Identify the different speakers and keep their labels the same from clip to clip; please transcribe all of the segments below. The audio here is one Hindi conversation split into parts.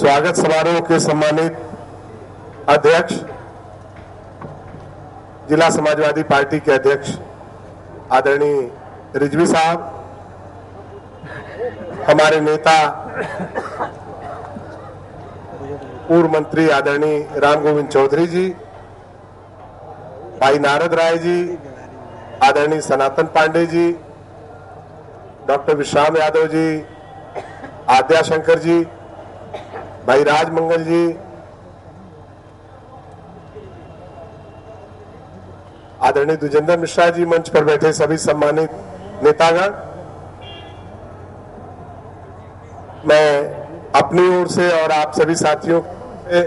Speaker 1: स्वागत समारोह के सम्मानित अध्यक्ष, जिला समाजवादी पार्टी के अध्यक्ष आदरणीय रिजवी साहब, हमारे नेता पूर्व मंत्री आदरणीय राम गोविंद चौधरी जी, भाई नारद राय जी, आदरणीय सनातन पांडे जी, डॉक्टर विश्राम यादव जी, आद्या शंकर जी, भाई राजमंगल जी, आदरणीय दुजेंद्र मिश्रा जी, मंच पर बैठे सभी सम्मानित नेतागण, मैं अपनी ओर से और आप सभी साथियों से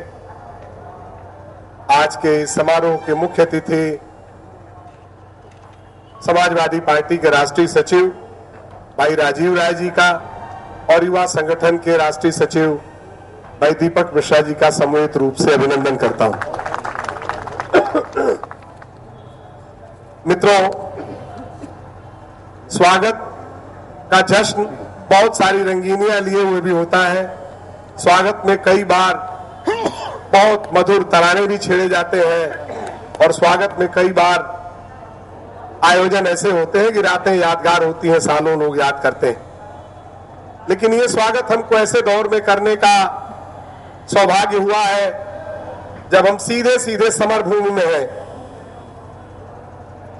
Speaker 1: आज के समारोह के मुख्य अतिथि समाजवादी पार्टी के राष्ट्रीय सचिव भाई राजीव राय जी का और युवा संगठन के राष्ट्रीय सचिव भाई दीपक मिश्रा जी का सामूहिक रूप से अभिनंदन करता हूं। मित्रों, स्वागत का जश्न बहुत सारी रंगीनियां लिए हुए भी होता है। स्वागत में कई बार बहुत मधुर तराने भी छेड़े जाते हैं और स्वागत में कई बार आयोजन ऐसे होते हैं कि रातें यादगार होती हैं, सालों लोग याद करते हैं। लेकिन ये स्वागत हमको ऐसे दौर में करने का सौभाग्य हुआ है जब हम सीधे सीधे समर भूमि में हैं।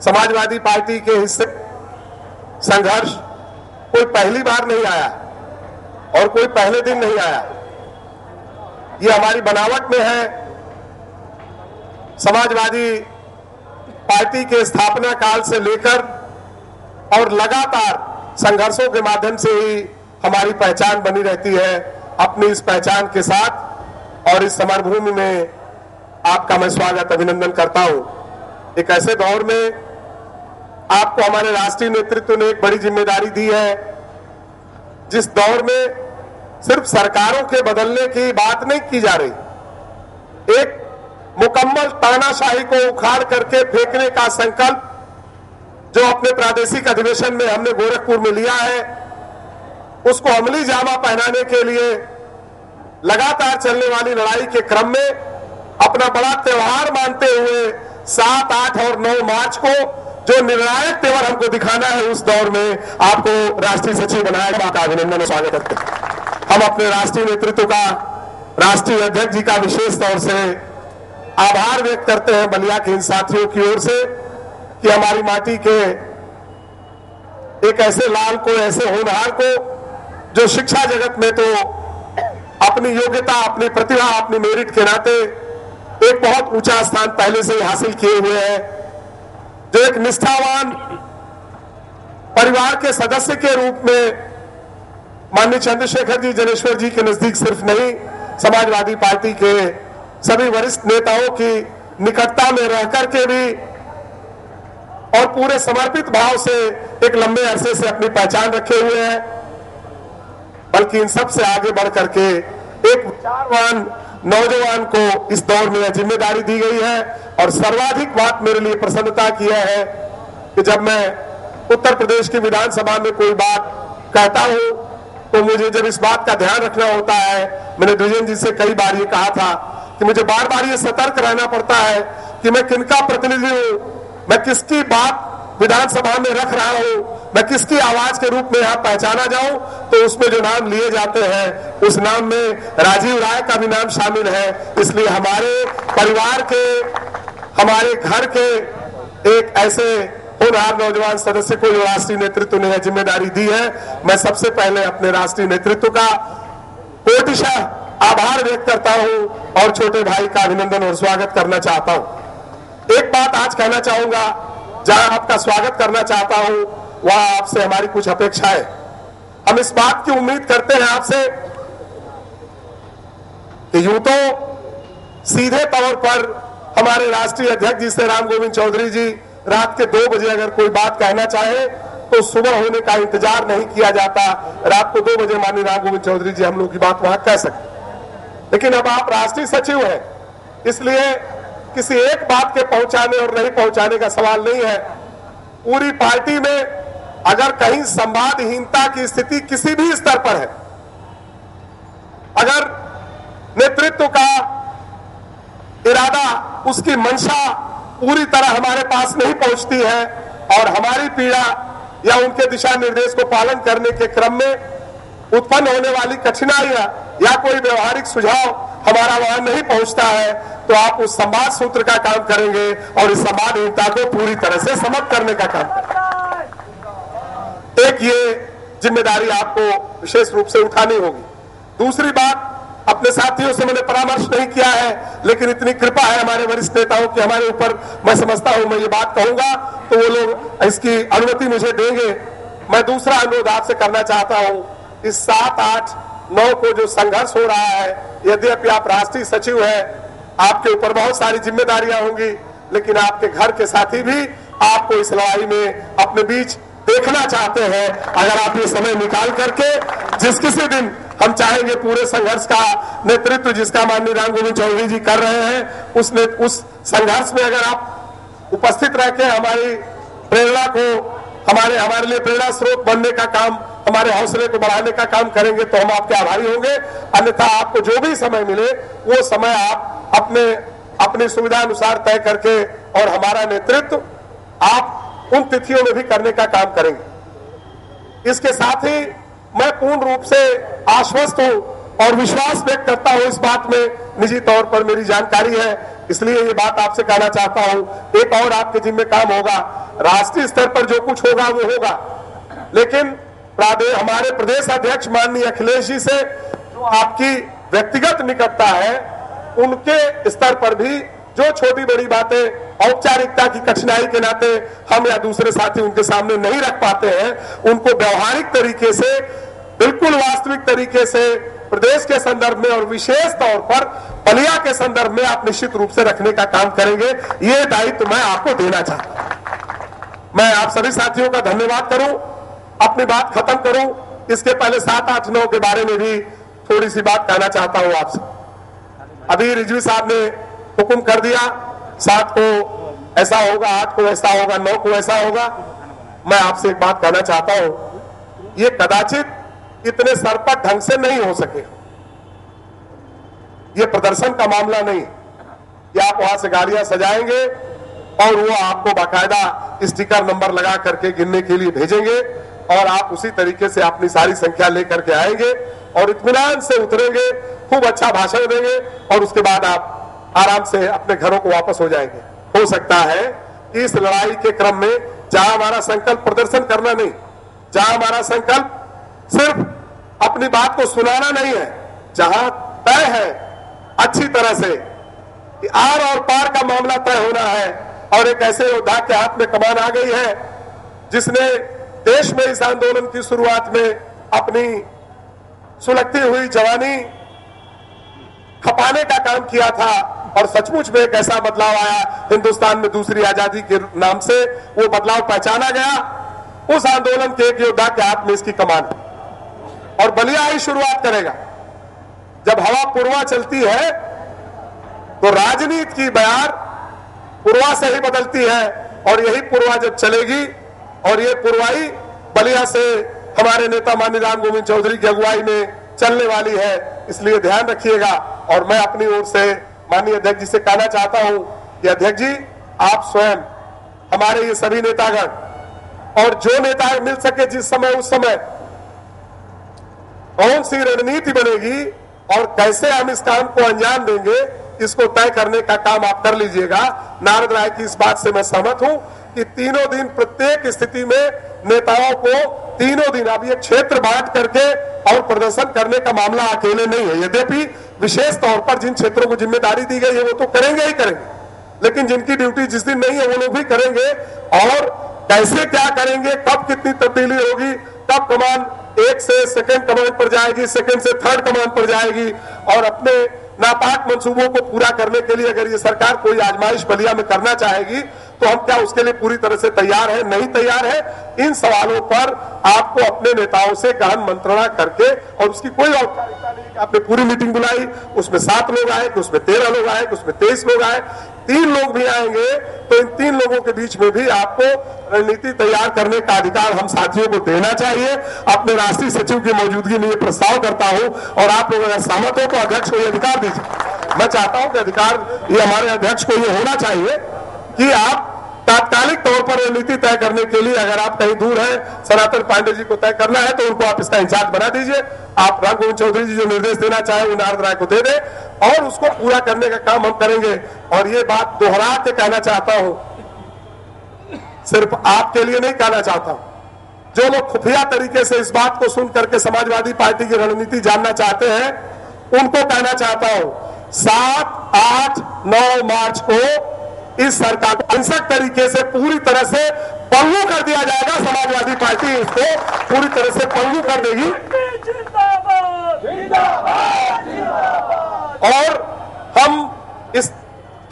Speaker 1: समाजवादी पार्टी के हिस्से संघर्ष कोई पहली बार नहीं आया और कोई पहले दिन नहीं आया। ये हमारी बनावट में है। समाजवादी पार्टी के स्थापना काल से लेकर और लगातार संघर्षों के माध्यम से ही हमारी पहचान बनी रहती है। अपनी इस पहचान के साथ और इस समरभूमि में आपका मैं स्वागत अभिनंदन करता हूं। एक ऐसे दौर में आपको हमारे राष्ट्रीय नेतृत्व ने एक बड़ी जिम्मेदारी दी है, जिस दौर में सिर्फ सरकारों के बदलने की बात नहीं की जा रही, एक मुकम्मल तानाशाही को उखाड़ करके फेंकने का संकल्प जो अपने प्रादेशिक अधिवेशन में हमने गोरखपुर में लिया है, उसको अमली जामा पहनाने के लिए लगातार चलने वाली लड़ाई के क्रम में अपना बड़ा त्योहार मानते हुए 7, 8 और 9 मार्च को जो निर्णायक तेवर हमको दिखाना है, उस दौर में आपको राष्ट्रीय सचिव बनाया गया का अभिनंदन और स्वागत करते हैं। हम अपने राष्ट्रीय नेतृत्व का, राष्ट्रीय अध्यक्ष जी का विशेष तौर से आभार व्यक्त करते हैं बलिया के इन साथियों की ओर से कि हमारी माटी के एक ऐसे लाल को, ऐसे होनहार को जो शिक्षा जगत में तो अपनी योग्यता, अपनी प्रतिभा, अपनी मेरिट के नाते एक बहुत ऊंचा स्थान पहले से ही हासिल किए हुए हैं, जो एक निष्ठावान परिवार के सदस्य के रूप में माननीय चंद्रशेखर जी, जनेश्वर जी के नजदीक सिर्फ नहीं, समाजवादी पार्टी के सभी वरिष्ठ नेताओं की निकटता में रह करके भी और पूरे समर्पित भाव से एक लंबे अरसे से अपनी पहचान रखे हुए हैं। बल्कि इन सब से आगे बढ़ करके एक विचारवान नौजवान को इस दौर में जिम्मेदारी दी गई है। और सर्वाधिक बात मेरे लिए प्रसन्नता की है कि जब मैं उत्तर प्रदेश की विधानसभा में कोई बात कहता हूं तो मुझे जब इस बात का ध्यान रखना होता है, मैंने द्विजेंद्र जी से कई बार ये कहा था कि मुझे बार बार ये सतर्क रहना पड़ता है कि मैं किनका प्रतिनिधि हूं, मैं किसकी बात विधानसभा में रख रहा हूं, मैं किसकी आवाज के रूप में यहां पहचाना जाऊं। तो उसमें जो नाम लिए जाते हैं, उस नाम में राजीव राय का भी नाम शामिल है। इसलिए हमारे परिवार के, हमारे घर के एक ऐसे होनहार नौजवान सदस्य को जो राष्ट्रीय नेतृत्व ने जिम्मेदारी दी है, मैं सबसे पहले अपने राष्ट्रीय नेतृत्व का कोटिशः आभार व्यक्त करता हूं और छोटे भाई का अभिनंदन और स्वागत करना चाहता हूं। एक बात आज कहना चाहूंगा, जहां आपका स्वागत करना चाहता हूं वहां आपसे हमारी कुछ अपेक्षाएं। हम इस बात की उम्मीद करते हैं आपसे कि यूं तो सीधे तौर पर हमारे राष्ट्रीय अध्यक्ष जी से राम गोविंद चौधरी जी रात के 2 बजे अगर कोई बात कहना चाहे तो सुबह होने का इंतजार नहीं किया जाता। रात को 2 बजे माननीय राम गोविंद चौधरी जी हम लोग की बात वहां कह सकते। लेकिन अब आप राष्ट्रीय सचिव हैं, इसलिए किसी एक बात के पहुंचाने और नहीं पहुंचाने का सवाल नहीं है। पूरी पार्टी में अगर कहीं संवादहीनता की स्थिति किसी भी स्तर पर है, अगर नेतृत्व का इरादा, उसकी मंशा पूरी तरह हमारे पास नहीं पहुंचती है और हमारी पीड़ा या उनके दिशा निर्देश को पालन करने के क्रम में उत्पन्न होने वाली कठिनाइयां या कोई व्यवहारिक सुझाव हमारा वहां नहीं पहुंचता है, तो आप उस संवाद सूत्र का काम करेंगे और इस संवादहीनता को पूरी तरह से समाप्त करने का काम करेंगे। एक ये जिम्मेदारी आपको विशेष रूप से उठानी होगी। दूसरी बात, अपने साथियों से मैंने परामर्श नहीं किया है, लेकिन इतनी कृपा है हमारे वरिष्ठ नेताओं की हमारे ऊपर, मैं समझता हूं मैं ये बात कहूंगा तो वो लोग इसकी अनुमति मुझे देंगे। मैं दूसरा अनुरोध आपसे करना चाहता हूं, इस 7, 8, 9 को जो संघर्ष हो रहा है, यद्यपि आप राष्ट्रीय सचिव हैं, आपके ऊपर बहुत सारी जिम्मेदारियां होंगी, लेकिन आपके घर के साथी भी आपको इस लड़ाई में अपने बीच देखना चाहते हैं। अगर आप ये समय निकाल करके जिस किसी दिन हम चाहेंगे पूरे संघर्ष का नेतृत्व जिसका माननीय राम गोविंद चौधरी जी कर रहे हैं, उस संघर्ष में अगर आप उपस्थित रह के हमारी प्रेरणा को हमारे लिए प्रेरणा स्रोत बनने का काम, हमारे हौसले को बढ़ाने का काम करेंगे तो हम आपके आभारी होंगे। अन्यथा आपको जो भी समय मिले वो समय आप अपनी सुविधा अनुसार तय करके और हमारा नेतृत्व आप उन तिथियों में भी करने का काम करेंगे। इसके साथ ही मैं पूर्ण रूप से आश्वस्त हूं और विश्वास व्यक्त करता हूं, इस बात में निजी तौर पर मेरी जानकारी है, इसलिए ये बात आपसे कहना चाहता हूं। एक और आपके जिम्मे काम होगा, राष्ट्रीय स्तर पर जो कुछ होगा वो होगा, लेकिन हमारे प्रदेश अध्यक्ष माननीय अखिलेश जी से जो आपकी व्यक्तिगत निकटता है, उनके स्तर पर भी जो छोटी बड़ी बातें औपचारिकता की कठिनाई के नाते हम या दूसरे साथी उनके सामने नहीं रख पाते हैं, उनको व्यवहारिक तरीके से, बिल्कुल वास्तविक तरीके से प्रदेश के संदर्भ में और विशेष तौर पर बलिया के संदर्भ में आप निश्चित रूप से रखने का काम करेंगे। ये दायित्व मैं आपको देना चाहता हूं। मैं आप सभी साथियों का धन्यवाद करूं, अपनी बात खत्म करूं, इसके पहले 7, 8, 9 के बारे में भी थोड़ी सी बात कहना चाहता हूं आपसे। अभी रिजवी साहब ने हुक्म कर दिया 7 को ऐसा होगा, 8 को ऐसा होगा, 9 को ऐसा होगा। मैं आपसे एक बात कहना चाहता हूं, ये कदाचित इतने सरपट ढंग से नहीं हो सके। ये प्रदर्शन का मामला नहीं कि आप वहां से गाड़ियां सजाएंगे और वो आपको बाकायदा स्टिकर नंबर लगा करके गिनने के लिए भेजेंगे और आप उसी तरीके से अपनी सारी संख्या लेकर के आएंगे और इत्मीनान से उतरेंगे, खूब अच्छा भाषण देंगे और उसके बाद आप आराम से अपने घरों को वापस हो जाएंगे। हो सकता है कि इस लड़ाई के क्रम में जहां हमारा संकल्प प्रदर्शन करना नहीं, जहां हमारा संकल्प सिर्फ अपनी बात को सुनाना नहीं है, जहां तय है अच्छी तरह से कि आर और पार का मामला तय होना है और एक ऐसे योद्धा के हाथ में कमान आ गई है जिसने देश में इस आंदोलन की शुरुआत में अपनी सुलगती हुई जवानी खपाने का काम किया था और सचमुच में एक ऐसा बदलाव आया हिंदुस्तान में दूसरी आजादी के नाम से, वो बदलाव पहचाना गया। उस आंदोलन के एक योद्धा के हाथ में इसकी कमान और बलिया ही शुरुआत करेगा। जब हवा पूर्वा चलती है तो राजनीति की बयार पूर्वा से ही बदलती है और यही पूर्वा जब चलेगी और ये पूर्वाई बलिया से हमारे नेता माननीय राम गोविंद चौधरी की अगुवाई में चलने वाली है, इसलिए ध्यान रखिएगा। और मैं अपनी ओर से माननीय अध्यक्ष जी से कहना चाहता हूं कि अध्यक्ष जी आप स्वयं हमारे ये सभी नेतागण और जो नेता मिल सके जिस समय उस समय कौन सी रणनीति बनेगी और कैसे हम इस काम को अंजाम देंगे, इसको तय करने का काम आप कर लीजिएगा। नारद राय की इस बात से मैं सहमत हूं कि तीनों दिन प्रत्येक स्थिति में नेताओं को तीनों दिन अब ये क्षेत्र बांट करके और प्रदर्शन करने का मामला अकेले नहीं है। यद्यपि विशेष तौर पर जिन क्षेत्रों को जिम्मेदारी दी गई है वो तो करेंगे ही करेंगे, लेकिन जिनकी ड्यूटी जिस दिन नहीं है वो लोग भी करेंगे। और कैसे क्या करेंगे, कब कितनी तब्दीली होगी, कब कमान 1 से सेकंड कमांड पर जाएगी, सेकंड से थर्ड कमांड पर जाएगी और अपने नापाक मंसूबों को पूरा करने के लिए अगर ये सरकार कोई आजमाइश बलिया में करना चाहेगी तो हम क्या उसके लिए पूरी तरह से तैयार है, नहीं तैयार है, इन सवालों पर आपको अपने नेताओं से गहन मंत्रणा करके, और उसकी कोई औपचारिकता नहीं कि आपने पूरी मीटिंग बुलाई, उसमें 7 लोग आए, कि उसमें 13 लोग आए, कि उसमें 23 लोग आए, 3 लोग भी आएंगे तो इन 3 लोगों के बीच में भी आपको रणनीति तैयार करने का अधिकार हम साथियों को देना चाहिए। अपने राष्ट्रीय सचिव की मौजूदगी में ये प्रस्ताव करता हूं और आप लोग अगर सहमत हो तो अध्यक्ष को ये अधिकार दीजिए। मैं चाहता हूं कि अधिकार ये हमारे अध्यक्ष को ये होना चाहिए कि आप तात्कालिक तौर पर रणनीति तय करने के लिए, अगर आप कहीं दूर हैं, सनातन पांडे जी को तय करना है तो उनको आप इसका इंचार्ज बना दीजिए। आप राम गोविंद चौधरी जी जो निर्देश देना चाहे वो नारद राय को दे दें और उसको पूरा करने का काम हम करेंगे। और ये बात दोहरा के कहना चाहता हूं, सिर्फ आपके लिए नहीं कहना चाहता हूं, जो लोग खुफिया तरीके से इस बात को सुन करके समाजवादी पार्टी की रणनीति जानना चाहते हैं उनको कहना चाहता हूं, 7, 8, 9 मार्च को इस सरकार को हिंसक तरीके से पूरी तरह से पंगु कर दिया जाएगा। समाजवादी पार्टी इसको पूरी तरह से पंगु कर देगी और हम इस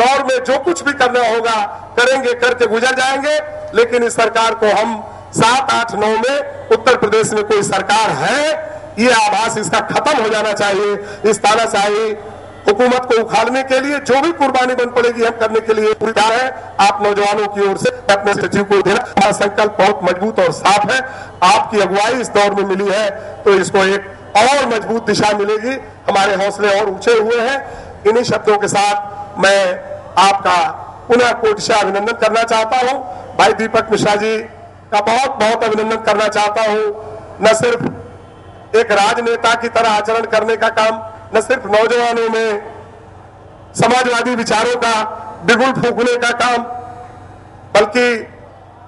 Speaker 1: दौर में जो कुछ भी करना होगा करेंगे, करके गुजर जाएंगे। लेकिन इस सरकार को हम 7, 8, 9 में उत्तर प्रदेश में कोई सरकार है ये आभास इसका खत्म हो जाना चाहिए। इस तानाशाही हुकूमत को उखाड़ने के लिए जो भी कुर्बानी बन पड़ेगी हम करने के लिए पूरी तैयार है। आप नौजवानों की ओर से अपने सचिव को देना, हमारा संकल्प बहुत मजबूत और साफ है। आपकी अगुवाई इस दौर में मिली है तो इसको एक और मजबूत दिशा मिलेगी। हमारे हौसले और ऊंचे हुए हैं। इन्हीं शब्दों के साथ मैं आपका पुनः कोटिशा अभिनंदन करना चाहता हूं। भाई दीपक मिश्रा जी का बहुत बहुत अभिनंदन करना चाहता हूं। न सिर्फ एक राजनेता की तरह आचरण करने का काम, न सिर्फ नौजवानों में समाजवादी विचारों का बिगुल फूंकने का काम, बल्कि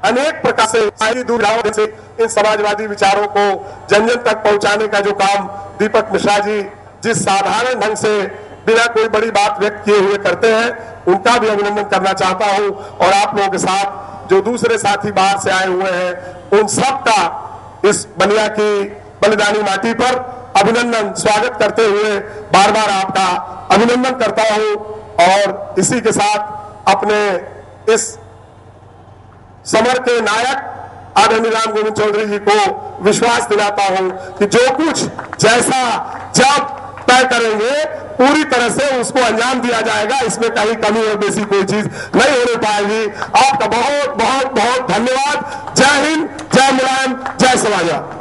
Speaker 1: अनेक प्रकार से दूरगांव से इन समाजवादी विचारों को जन जन तक पहुंचाने का जो काम दीपक मिश्रा जी जिस साधारण ढंग से बिना कोई बड़ी बात व्यक्त किए हुए करते हैं उनका भी अभिनंदन करना चाहता हूं। और आप लोगों के साथ जो दूसरे साथी बाहर से आए हुए हैं उन सब का इस बलिया की बलिदानी माटी पर अभिनंदन स्वागत करते हुए बार बार आपका अभिनंदन करता हूं। और इसी के साथ अपने इस समर के नायक आदरणीय राम गोविंद चौधरी जी को विश्वास दिलाता हूं कि जो कुछ जैसा जब तय करेंगे पूरी तरह से उसको अंजाम दिया जाएगा। इसमें कहीं कमी और बेसी कोई चीज नहीं होने पाएगी। आपका बहुत बहुत बहुत धन्यवाद। जय हिंद, जय मुलायम, जय समाजवाद।